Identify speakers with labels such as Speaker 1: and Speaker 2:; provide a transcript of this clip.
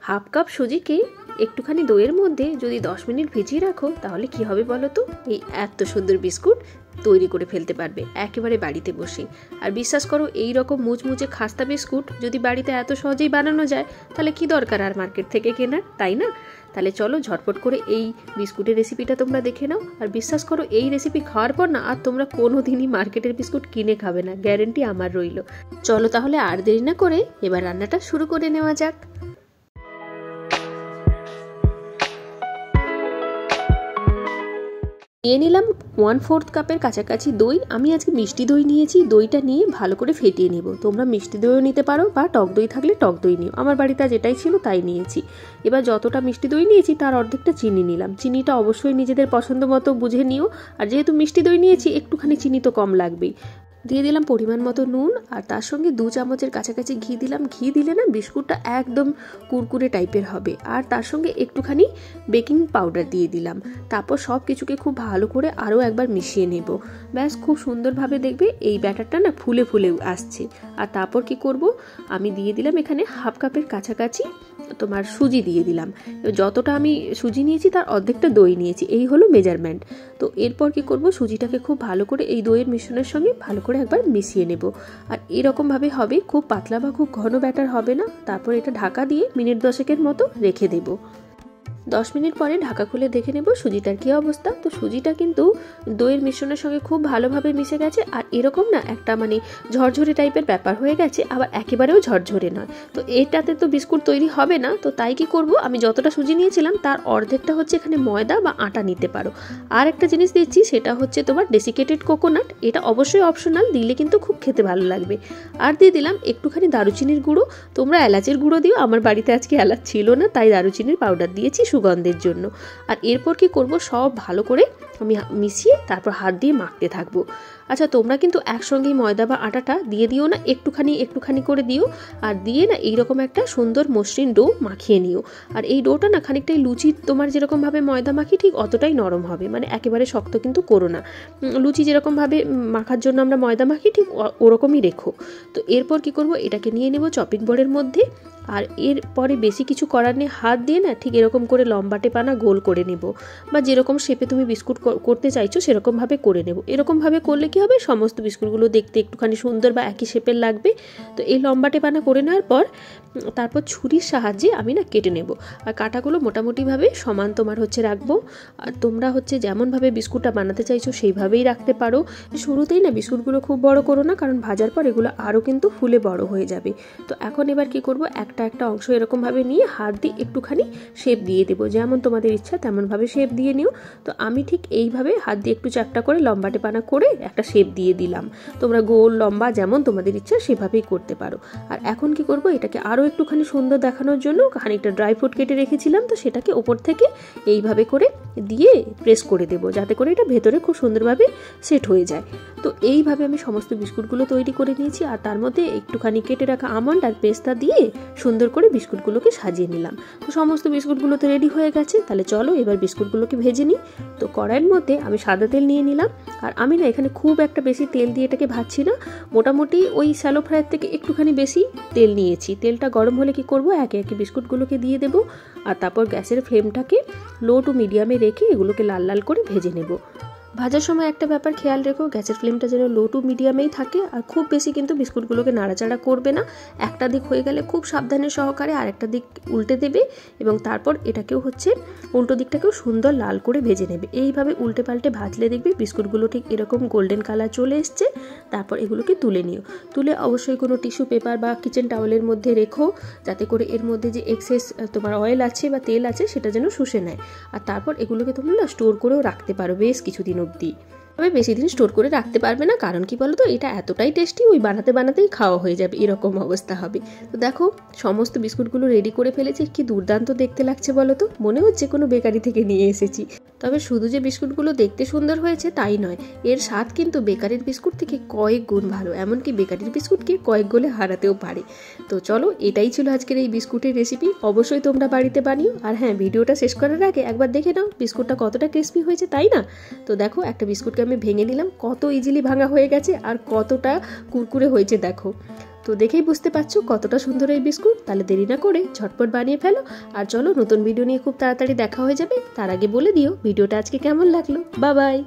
Speaker 1: Half cup সুজিকে একটুখানি দইয়ের মধ্যে যদি 10 মিনিট ভিজিয়ে রাখো তাহলে কি হবে বলো তো, এই এত সুন্দর বিস্কুট তৈরি করে ফেলতে পারবে একেবারে বাড়িতে বসে। আর বিশ্বাস করো, এই রকম মুচমুচে খাস্তা বিস্কুট যদি বাড়িতে এত সহজেই বানানো যায় তাহলে কি দরকার আর মার্কেট থেকে কেনার, তাই না? তাহলে চলো ঝটপট করে এই বিস্কুটের রেসিপিটা তোমরা দেখে নাও। আর বিশ্বাস করো, এই রেসিপি খাওয়ার পর না আর তোমরা কোনো দিনই মার্কেটের বিস্কুট কিনে খাবে না, গ্যারেন্টি আমার রইল। চলো তাহলে আর দেরি না করে এবার রান্নাটা শুরু করে নেওয়া যাক। নিয়ে নিলাম 1/4 কাপের কাছাকাছি দই। আমি আজকে মিষ্টি দই নিয়েছি। দইটা নিয়ে ভালো করে ফেটিয়ে নেব। তোমরা মিষ্টি দইও নিতে পারো বা টক দই থাকলে টক দই নিও। আমার বাড়িতে যেটাই ছিল তাই নিয়েছি। এবার যতটা মিষ্টি দই নিয়েছি তার অর্ধেকটা চিনি নিলাম। চিনিটা অবশ্যই নিজেদের পছন্দ মতো বুঝে নিও। আর যেহেতু মিষ্টি দই নিয়েছি একটুখানি চিনি তো কম লাগবেই। দিয়ে দিলাম পরিমাণ মতো নুন, আর তার সঙ্গে 2 চামচের কাছাকাছি ঘি দিলাম। ঘি দিলে না বিস্কুটটা একদম কুরকুরে টাইপের হবে। আর তার সঙ্গে একটুখানি বেকিং পাউডার দিয়ে দিলাম। তারপর সব কিছুকে খুব ভালো করে আরও একবার মিশিয়ে নেব। ব্যাস, খুব সুন্দরভাবে দেখবে এই ব্যাটারটা না ফুলে ফুলে আসছে। আর তারপর কি করব, আমি দিয়ে দিলাম এখানে হাফ কাপের কাছাকাছি তোমার সুজি দিয়ে দিলাম। যতটা আমি সুজি নিয়েছি তার অর্ধেকটা দই নিয়েছি, এই হলো মেজারমেন্ট। তো এরপর কি করব, সুজিটাকে খুব ভালো করে এই দইয়ের মিশ্রণের সঙ্গে ভালো করে একবার মিশিয়ে নেব। আর এরকমভাবে হবে, খুব পাতলা বা খুব ঘন ব্যাটার হবে না। তারপর এটা ঢাকা দিয়ে মিনিট 10 মতো রেখে দেব। 10 মিনিট পরে ঢাকা খুলে দেখে নেব সুজিটার কি অবস্থা। তো সুজিটা কিন্তু দইয়ের মিশ্রণের সঙ্গে খুব ভালোভাবে মিশে গেছে। আর এরকম না একটা মানে ঝরঝরে টাইপের ব্যাপার হয়ে গেছে, আবার একেবারেও ঝরঝরে নয়। তো এটাতে তো বিস্কুট তৈরি হবে না। তো তাই কি করব, আমি যতটা সুজি নিয়েছিলাম তার অর্ধেকটা হচ্ছে এখানে ময়দা বা আটা নিতে পারো। আর একটা জিনিস দিচ্ছি, সেটা হচ্ছে তোমার ডেসিকেটেড কোকোনাট। এটা অবশ্যই অপশনাল, দিলে কিন্তু খুব খেতে ভালো লাগবে। আর দিয়ে দিলাম একটুখানি দারুচিনির গুঁড়ো। তোমরা এলাচের গুঁড়ো দিও, আমার বাড়িতে আজকে এলাচ ছিল না তাই দারুচিনির পাউডার দিয়েছি সুগন্ধের জন্য। আর এরপর কি করব, সব ভালো করে আমি মিশিয়ে তারপর হাত দিয়ে মাখতে থাকবো। আচ্ছা, তোমরা কিন্তু একসঙ্গেই ময়দা বা আটাটা দিয়ে দিও না, একটুখানি একটুখানি করে দিও। আর দিয়ে না এইরকম একটা সুন্দর মসৃণ ডো মাখিয়ে নিও। আর এই ডোটা না খানিকটাই লুচি তোমার যেরকমভাবে ময়দা মাখি ঠিক অতটাই নরম হবে, মানে একেবারে শক্ত কিন্তু করো না। লুচি যেরকমভাবে মাখার জন্য আমরা ময়দা মাখি ঠিক ওরকমই রেখো। তো এরপর কি করব, এটাকে নিয়ে নেব চপিং বোর্ডের মধ্যে। আর এরপরে বেশি কিছু করার নেই, হাত দিয়ে না ঠিক এরকম করে লম্বাটে পানা গোল করে নেব, বা যেরকম শেপে তুমি বিস্কুট করতে চাইছো সেরকমভাবে করে নেব। এরকমভাবে করলে কি হবে, সমস্ত বিস্কুটগুলো দেখতে একটুখানি সুন্দর বা একই শেপের লাগবে। তো এই লম্বাটে পানা করে নেওয়ার পর তারপর ছুরির সাহায্যে আমি না কেটে নেব। আর কাটাগুলো মোটামুটিভাবে সমান তোমার হচ্ছে রাখবো। আর তোমরা হচ্ছে যেমনভাবে বিস্কুটটা বানাতে চাইছো সেইভাবেই রাখতে পারো। শুরুতেই না বিস্কুটগুলো খুব বড় করো না, কারণ ভাজার পর এগুলো আরও কিন্তু ফুলে বড় হয়ে যাবে। তো এখন এবার কি করব, একটা একটা অংশ এরকমভাবে নিয়ে হাত দিয়ে একটুখানি শেপ দিয়ে দেবো। যেমন তোমাদের ইচ্ছা তেমনভাবে শেপ দিয়ে নিও। তো আমি ঠিক এইভাবে হাত দিয়ে একটু চ্যাপ্টা করে লম্বাটে পানা করে একটা শেপ দিয়ে দিলাম। তোমরা গোল লম্বা যেমন তোমাদের ইচ্ছা সেভাবেই করতে পারো। আর এখন কি করব, এটাকে আরও একটুখানি সুন্দর দেখানোর জন্য খানিকটা ড্রাই ফ্রুট কেটে রেখেছিলাম, তো সেটাকে ওপর থেকে এইভাবে করে দিয়ে প্রেস করে দেবো, যাতে করে এটা ভেতরে খুব সুন্দরভাবে সেট হয়ে যায়। তো এইভাবে আমি সমস্ত বিস্কুটগুলো তৈরি করে নিয়েছি। আর তার মধ্যে একটুখানি কেটে রাখা আমন্ড আর পেস্তা দিয়ে সুন্দর করে বিস্কুটগুলোকে সাজিয়ে নিলাম। তো সমস্ত বিস্কুটগুলো তো রেডি হয়ে গেছে। তাহলে চলো এবার বিস্কুটগুলোকে ভেজে নিই। তো কড়াইয়ের মধ্যে আমি সাদা তেল নিয়ে নিলাম। আর আমি না এখানে খুব একটা বেশি তেল দিয়ে এটাকে ভাজছি না, মোটামুটি ওই শ্যালো ফ্রাইয়ের থেকে একটুখানি বেশি তেল নিয়েছি। তেলটা গরম হলে কি করব, একে একে বিস্কুটগুলোকে দিয়ে দেব। আর তারপর গ্যাসের ফ্লেমটাকে লো টু মিডিয়ামে রেখে এগুলোকে লাল লাল করে ভেজে নেব। ভাজার সময় একটা ব্যাপার খেয়াল রেখো, গ্যাসের ফ্লেমটা যেন লো টু মিডিয়ামেই থাকে। আর খুব বেশি কিন্তু বিস্কুটগুলোকে নাড়াচাড়া করবে না। একটা দিক হয়ে গেলে খুব সাবধানে সহকারে আরেকটা দিক উল্টে দেবে, এবং তারপর এটাকেও হচ্ছে উল্টো দিকটাকেও সুন্দর লাল করে ভেজে নেবে। এইভাবে উল্টে পাল্টে ভাজলে দেখবে বিস্কুটগুলো ঠিক এরকম গোল্ডেন কালার চলে এসছে। তারপর এগুলোকে তুলে নিও। তুলে অবশ্যই কোনো টিস্যু পেপার বা কিচেন টাওয়েলের মধ্যে রেখো, যাতে করে এর মধ্যে যে এক্সেস তোমার অয়েল আছে বা তেল আছে সেটা যেন শুষে নেয়। আর তারপর এগুলোকে তোমরা না স্টোর করেও রাখতে পারো বেশ কিছুদিন অবধি। তবে বেশি দিন স্টোর করে রাখতে পারবে না, কারণ কি বলো তো, এটা এতটাই টেস্টি ওই বানাতে বানাতেই খাওয়া হয়ে যাবে, এরকম অবস্থা হবে। তো দেখো সমস্ত বিস্কুটগুলো রেডি করে ফেলেছি। কি দুর্দান্ত দেখতে লাগছে বলো তো, মনে হচ্ছে কোনো বেকারি থেকে নিয়ে এসেছি। তবে শুধু যে বিস্কুটগুলো দেখতে সুন্দর হয়েছে তাই নয়, এর স্বাদ কিন্তু বেকারির বিস্কুট থেকে কয়েক গুণ ভালো। এমনকি বেকারির বিস্কুটকে কয়েক গোলে হারাতেও পারে। তো চলো, এটাই ছিল আজকের এই বিস্কুটের রেসিপি। অবশ্যই তোমরা বাড়িতে বানিও। আর হ্যাঁ, ভিডিওটা শেষ করার আগে একবার দেখে নাও বিস্কুটটা কতটা ক্রিস্পি হয়েছে, তাই না? তো দেখো, একটা বিস্কুটকে আমি ভেঙে নিলাম, কত ইজিলি ভাঙা হয়ে গেছে আর কতটা কুরকুরে হয়েছে দেখো। তো তো দেখেই বুঝতে পারছো কতটা সুন্দর এই বিস্কুট। তাহলে দেরি না করে ঝটপট বানিয়ে ফেলো। আর চলো, নতুন ভিডিও নিয়ে খুব তাড়াতাড়ি দেখা হয়ে যাবে। তার আগে বলে দিও ভিডিওটা আজকে কেমন লাগলো। Bye bye.